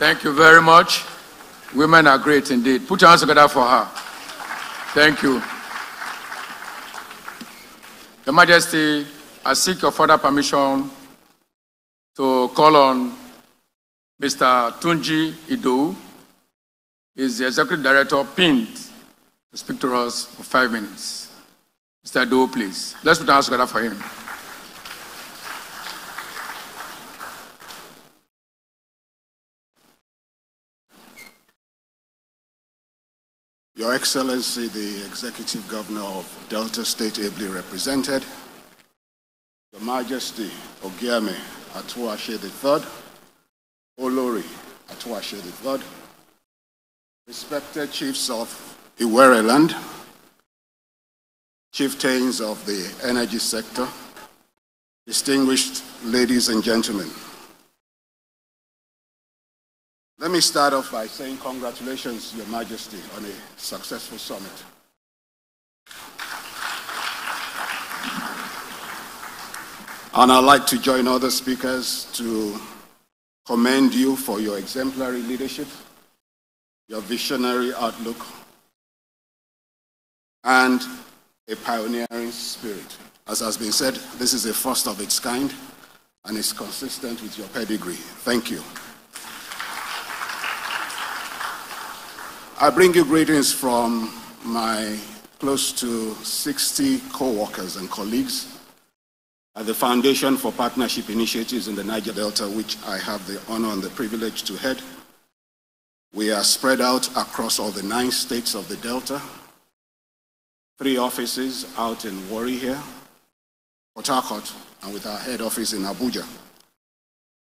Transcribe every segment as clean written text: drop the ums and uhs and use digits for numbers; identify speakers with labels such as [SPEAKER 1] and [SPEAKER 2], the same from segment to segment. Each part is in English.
[SPEAKER 1] Thank you very much. Women are great indeed. Put your hands together for her. Thank you. Your Majesty, I seek your further permission to call on Mr. Tunji Ido. He's the Executive Director of PIND to speak to us for 5 minutes. Mr. Ido, please. Let's put our hands together for him.
[SPEAKER 2] Your Excellency, the Executive Governor of Delta State, ably represented, Your Majesty Ogiame Atuashe III, Olori Atuashe III, respected chiefs of Iwere land, chieftains of the energy sector, distinguished ladies and gentlemen. Let me start off by saying congratulations, Your Majesty, on a successful summit. And I'd like to join other speakers to commend you for your exemplary leadership, your visionary outlook, and a pioneering spirit. As has been said, this is a first of its kind, and it's consistent with your pedigree. Thank you. I bring you greetings from my close to 60 co-workers and colleagues at the Foundation for Partnership Initiatives in the Niger Delta, which I have the honor and the privilege to head. We are spread out across all the 9 states of the Delta, 3 offices out in Warri here, Port Harcourt, and with our head office in Abuja.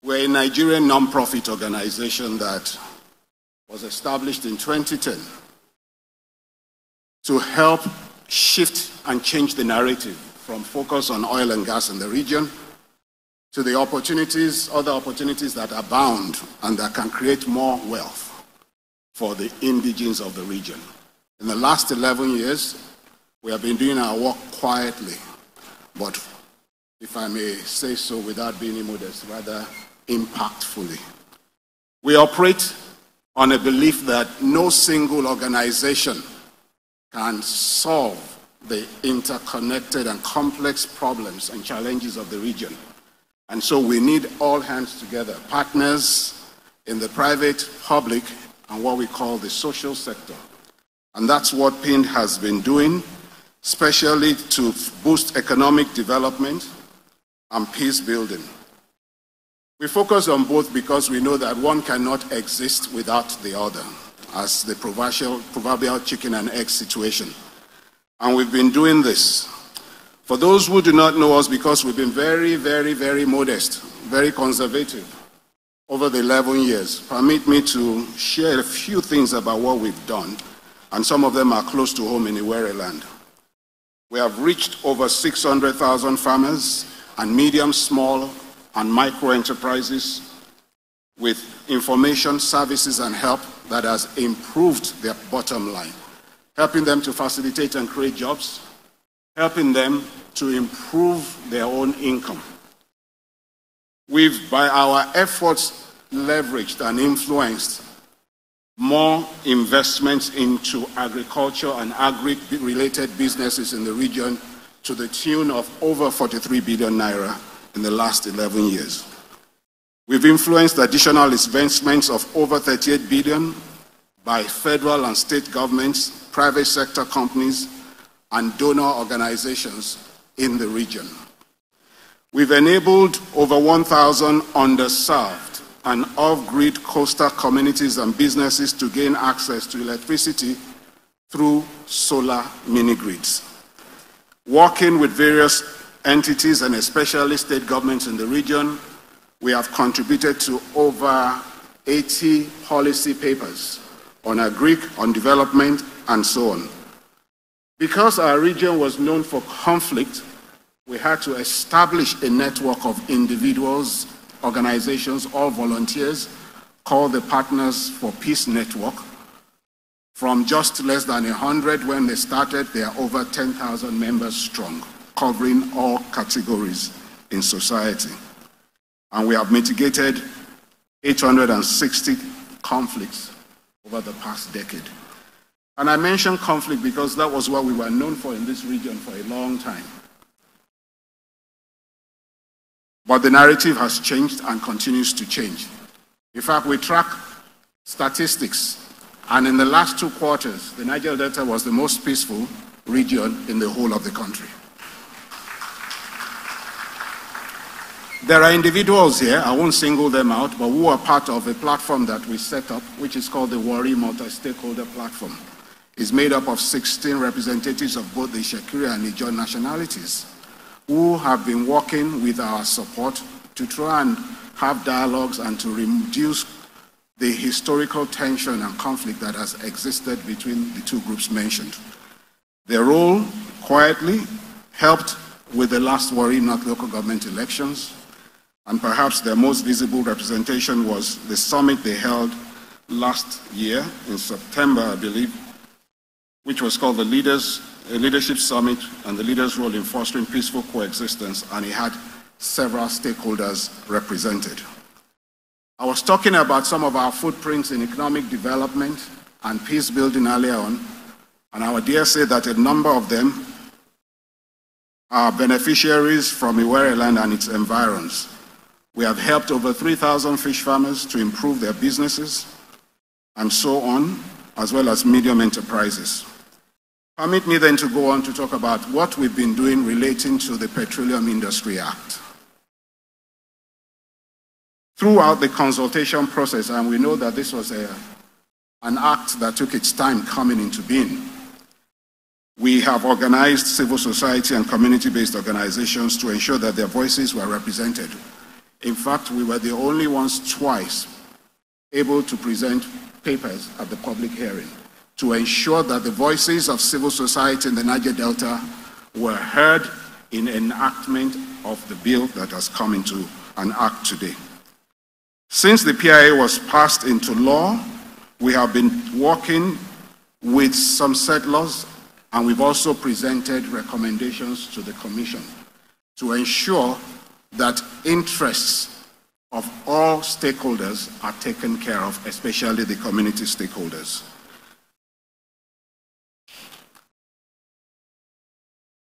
[SPEAKER 2] We're a Nigerian non-profit organization that was established in 2010 to help shift and change the narrative from focus on oil and gas in the region to the opportunities, other opportunities that abound and that can create more wealth for the indigents of the region. In the last 11 years, we have been doing our work quietly, but if I may say so without being immodest, rather impactfully. We operate on a belief that no single organization can solve the interconnected and complex problems and challenges of the region. And so we need all hands together, partners in the private, public, and what we call the social sector. And that's what PIND has been doing, especially to boost economic development and peace building. We focus on both because we know that one cannot exist without the other, as the proverbial chicken and egg situation. And we've been doing this. For those who do not know us, because we've been very, very, very modest, very conservative over the 11 years, permit me to share a few things about what we've done, and some of them are close to home in Iwere land. We have reached over 600,000 farmers and medium, small, and micro enterprises with information, services, and help that has improved their bottom line, helping them to facilitate and create jobs, helping them to improve their own income. We've, by our efforts, leveraged and influenced more investments into agriculture and agri-related businesses in the region to the tune of over 43 billion naira in the last 11 years. We've influenced additional investments of over 38 billion by federal and state governments, private sector companies, and donor organizations in the region. We've enabled over 1,000 underserved and off-grid coastal communities and businesses to gain access to electricity through solar mini-grids. Working with various entities and especially state governments in the region, we have contributed to over 80 policy papers on agri, on development, and so on. Because our region was known for conflict, we had to establish a network of individuals, organizations, or volunteers called the Partners for Peace Network. From just less than 100 when they started, they are over 10,000 members strong, covering all categories in society. And we have mitigated 860 conflicts over the past decade. And I mention conflict because that was what we were known for in this region for a long time. But the narrative has changed and continues to change. In fact, we track statistics, and in the last 2 quarters, the Niger Delta was the most peaceful region in the whole of the country. There are individuals here, I won't single them out, but who are part of a platform that we set up, which is called the Warri Multi-Stakeholder Platform. It's made up of 16 representatives of both the Shekiri and Ijaw nationalities who have been working with our support to try and have dialogues and to reduce the historical tension and conflict that has existed between the 2 groups mentioned. Their role quietly helped with the last Warri North local government elections, and perhaps their most visible representation was the summit they held last year in September, I believe, which was called the Leadership Summit and the Leaders' Role in Fostering Peaceful Coexistence, and it had several stakeholders represented. I was talking about some of our footprints in economic development and peace building earlier on, and I would dare say that a number of them are beneficiaries from Iwere land and its environs. We have helped over 3,000 fish farmers to improve their businesses and so on, as well as medium enterprises. Permit me then to go on to talk about what we've been doing relating to the Petroleum Industry Act. Throughout the consultation process, and we know that this was an act that took its time coming into being, we have organized civil society and community-based organizations to ensure that their voices were represented. In fact, we were the only ones twice able to present papers at the public hearing to ensure that the voices of civil society in the Niger Delta were heard in enactment of the bill that has come into an act today. Since the PIA was passed into law, we have been working with some settlers, and we've also presented recommendations to the Commission to ensure that interests of all stakeholders are taken care of, especially the community stakeholders.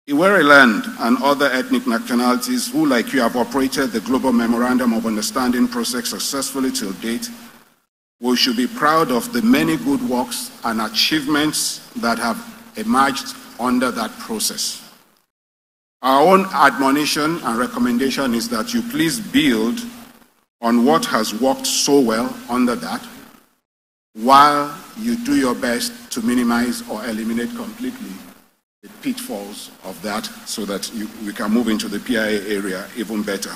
[SPEAKER 2] Iwere land and other ethnic nationalities who, like you, have operated the Global Memorandum of Understanding process successfully till date, we should be proud of the many good works and achievements that have emerged under that process. Our own admonition and recommendation is that you please build on what has worked so well under that, while you do your best to minimize or eliminate completely the pitfalls of that so that we can move into the PIA area even better.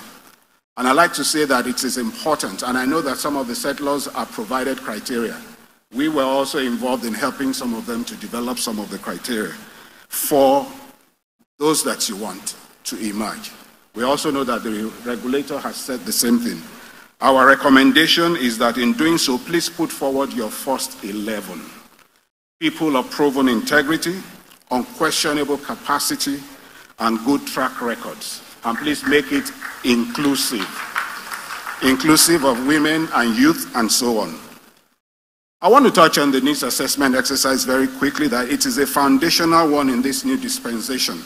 [SPEAKER 2] And I like to say that it is important, and I know that some of the settlers are provided criteria. We were also involved in helping some of them to develop some of the criteria for those that you want to emerge. We also know that the regulator has said the same thing. Our recommendation is that in doing so, please put forward your first 11. People of proven integrity, unquestionable capacity, and good track records. And please make it inclusive. Inclusive of women and youth and so on. I want to touch on the needs assessment exercise very quickly, that it is a foundational one in this new dispensation.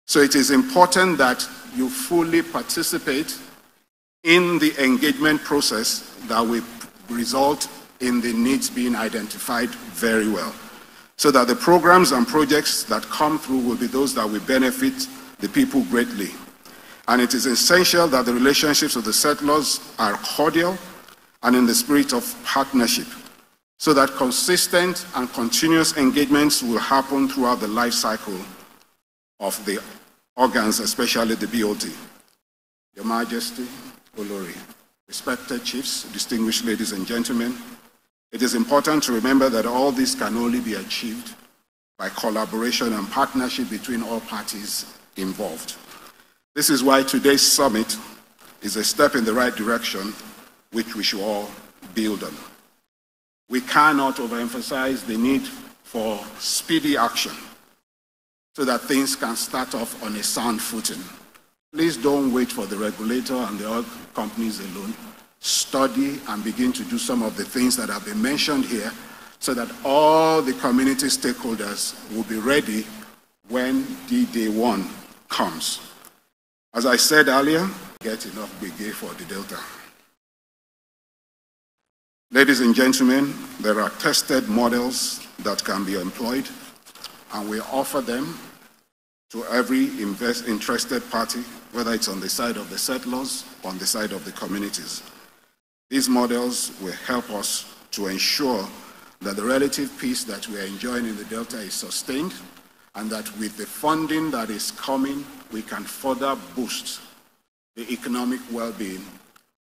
[SPEAKER 2] So it is important that you fully participate in the engagement process that will result in the needs being identified very well, so that the programs and projects that come through will be those that will benefit the people greatly. And it is essential that the relationships of the settlers are cordial and in the spirit of partnership, so that consistent and continuous engagements will happen throughout the life cycle of the organs, especially the BOT. Your Majesty, Olori, respected chiefs, distinguished ladies and gentlemen, it is important to remember that all this can only be achieved by collaboration and partnership between all parties involved. This is why today's summit is a step in the right direction, which we should all build on. We cannot overemphasize the need for speedy action so that things can start off on a sound footing. Please don't wait for the regulator and the oil companies alone. study and begin to do some of the things that have been mentioned here so that all the community stakeholders will be ready when D-Day 1 comes. As I said earlier, get enough bigay for the Delta. Ladies and gentlemen, there are tested models that can be employed, and we offer them to every interested party, whether it's on the side of the settlers or on the side of the communities. These models will help us to ensure that the relative peace that we are enjoying in the Delta is sustained, and that with the funding that is coming, we can further boost the economic well-being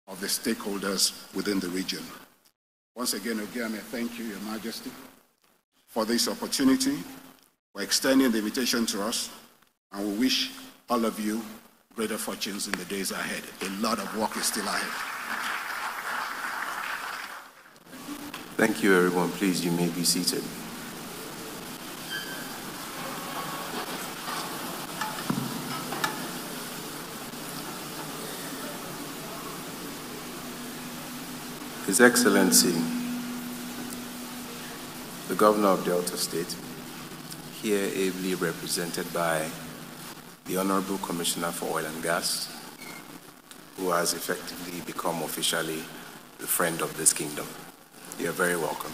[SPEAKER 2] of the stakeholders within the region. Once again, Ogiame, thank you, Your Majesty, for this opportunity, for extending the invitation to us, and we wish all of you greater fortunes in the days ahead. A lot of work is still ahead.
[SPEAKER 3] Thank you, everyone. Please, you may be seated. His Excellency, the Governor of Delta State, here ably represented by the Honorable Commissioner for Oil and Gas, who has effectively become officially the friend of this kingdom. You're very welcome.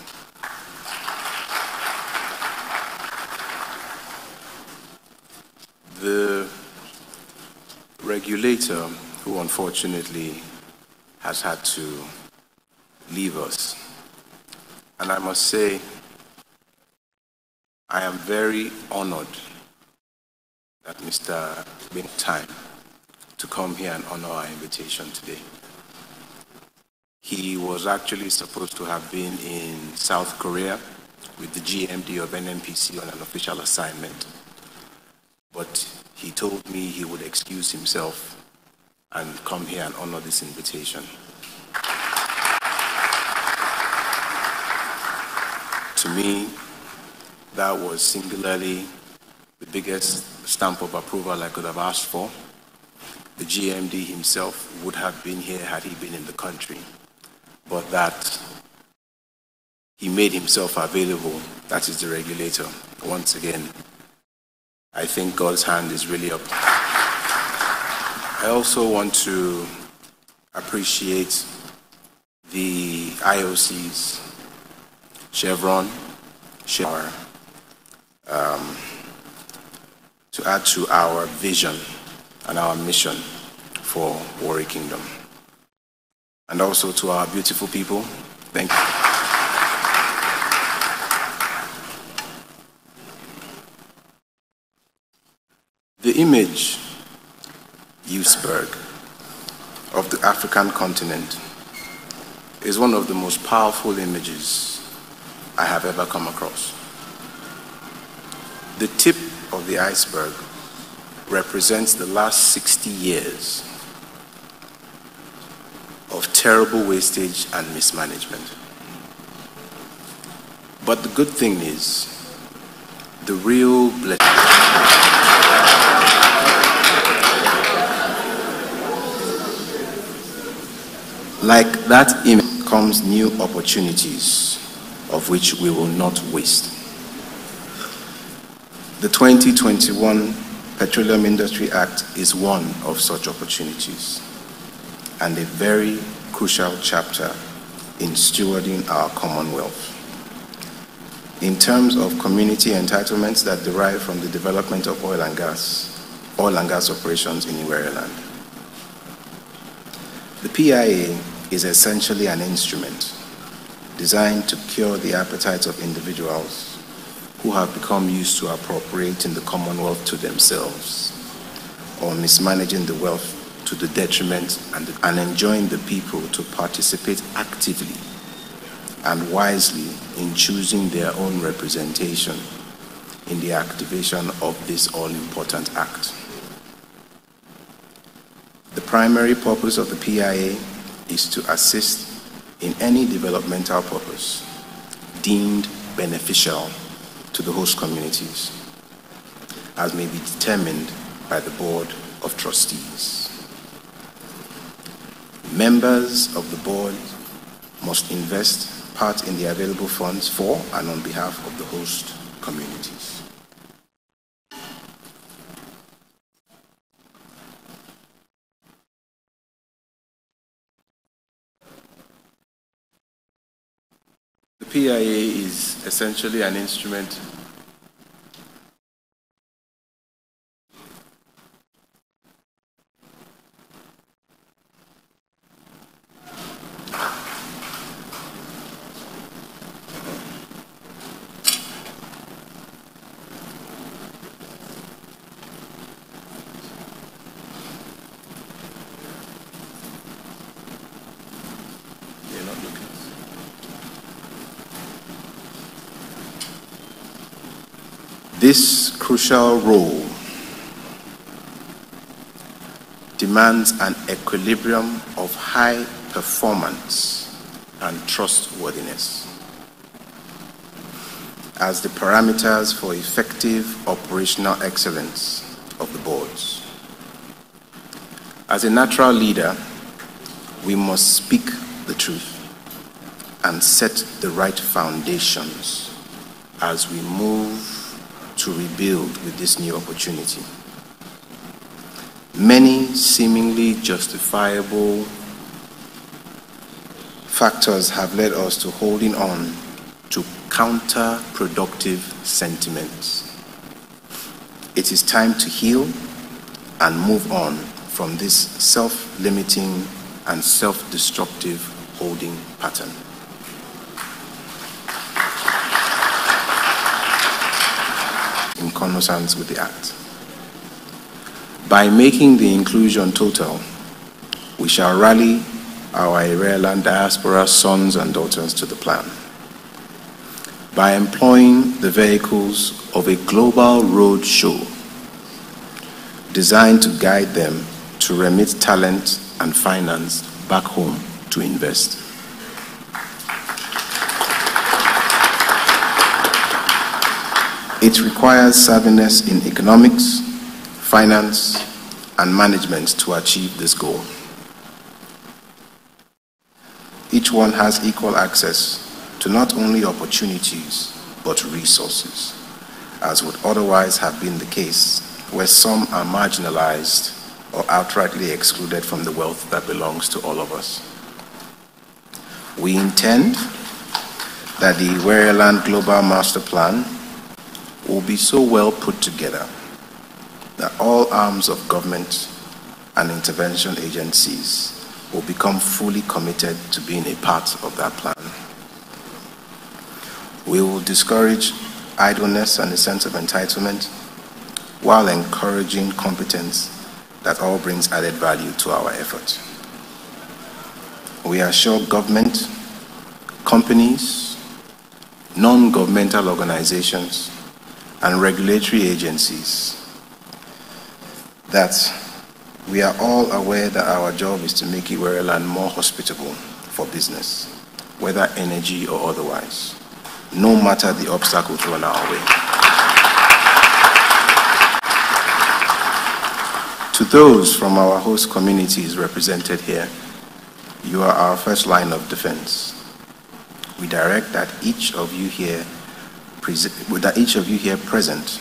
[SPEAKER 3] The regulator, who unfortunately has had to leave us, and I must say, I am very honored that Mr. made time to come here and honor our invitation today. He was actually supposed to have been in South Korea with the GMD of NNPC on an official assignment, but he told me he would excuse himself and come here and honor this invitation. To me, that was singularly the biggest stamp of approval I could have asked for. The GMD himself would have been here had he been in the country, but that he made himself available. That is the regulator. Once again, I think God's hand is really up. I also want to appreciate the IOCs, Chevron, to add to our vision and our mission for Iwere Kingdom. And also to our beautiful people, thank you. The image, iceberg, of the African continent is one of the most powerful images I have ever come across. The tip of the iceberg represents the last 60 years of terrible wastage and mismanagement. But the good thing is, the real blessing like that image comes new opportunities of which we will not waste. The 2021 Petroleum Industry Act is one of such opportunities, and a very crucial chapter in stewarding our Commonwealth. In terms of community entitlements that derive from the development of oil and gas operations in Iwere land. The PIA is essentially an instrument designed to cure the appetites of individuals who have become used to appropriating the Commonwealth to themselves or mismanaging the wealth to the detriment and enjoying the people to participate actively and wisely in choosing their own representation in the activation of this all-important act. The primary purpose of the PIA is to assist in any developmental purpose deemed beneficial to the host communities, as may be determined by the Board of Trustees. Members of the board must invest part in the available funds for and on behalf of the host communities. The PIA is essentially an instrument This crucial role demands an equilibrium of high performance and trustworthiness as the parameters for effective operational excellence of the boards. As a natural leader, we must speak the truth and set the right foundations as we move to rebuild with this new opportunity. Many seemingly justifiable factors have led us to holding on to counterproductive sentiments. It is time to heal and move on from this self-limiting and self-destructive holding pattern. In conformance with the Act. By making the inclusion total, we shall rally our Iwere diaspora sons and daughters to the plan. By employing the vehicles of a global road show designed to guide them to remit talent and finance back home to invest. It requires savviness in economics, finance, and management to achieve this goal. Each one has equal access to not only opportunities, but resources, as would otherwise have been the case, where some are marginalized or outrightly excluded from the wealth that belongs to all of us. We intend that the Iwere Global Master Plan will be so well put together that all arms of government and intervention agencies will become fully committed to being a part of that plan. We will discourage idleness and a sense of entitlement while encouraging competence that all brings added value to our effort. We assure government, companies, non-governmental organizations, and regulatory agencies that we are all aware that our job is to make Iwere more hospitable for business, whether energy or otherwise, no matter the obstacle thrown our way. To those from our host communities represented here, you are our first line of defense. We direct that each of you here present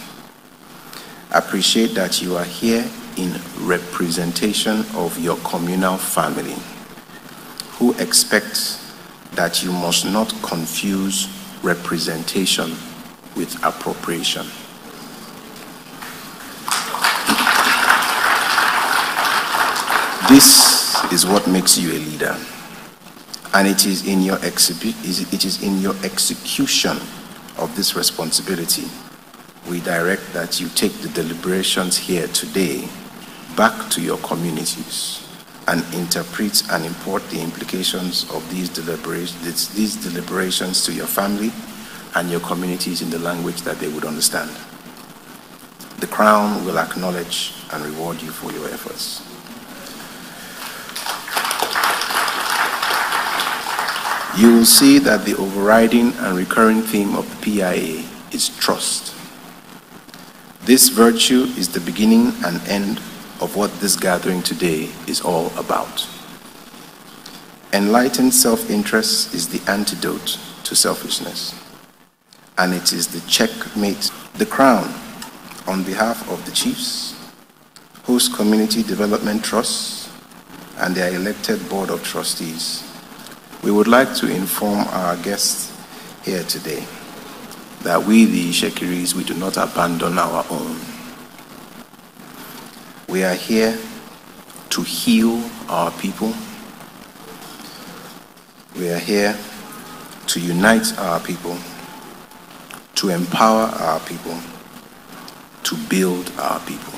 [SPEAKER 3] appreciate that you are here in representation of your communal family, who expect that you must not confuse representation with appropriation. This is what makes you a leader, and it is in your execution of this responsibility we direct that you take the deliberations here today back to your communities and interpret and import the implications of these deliberations to your family and your communities in the language that they would understand. The Crown will acknowledge and reward you for your efforts. You will see that the overriding and recurring theme of the PIA is trust. This virtue is the beginning and end of what this gathering today is all about. Enlightened self-interest is the antidote to selfishness, and it is the checkmate. The Crown, on behalf of the chiefs, host community development trusts, and their elected board of trustees, we would like to inform our guests here today that we, the Ishekiris, we do not abandon our own. We are here to heal our people. We are here to unite our people, to empower our people, to build our people.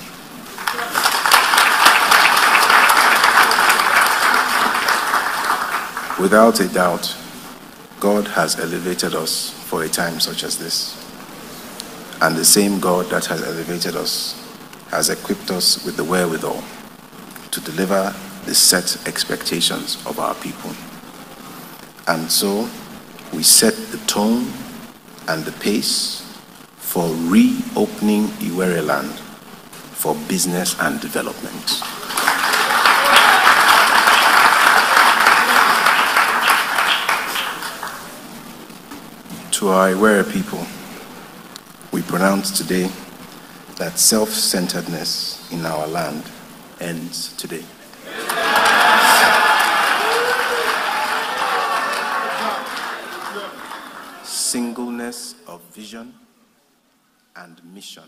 [SPEAKER 3] Without a doubt, God has elevated us for a time such as this. And the same God that has elevated us has equipped us with the wherewithal to deliver the set expectations of our people. And so we set the tone and the pace for reopening Iwere land for business and development. To our Iwere people, we pronounce today that self-centeredness in our land ends today. Singleness of vision and mission.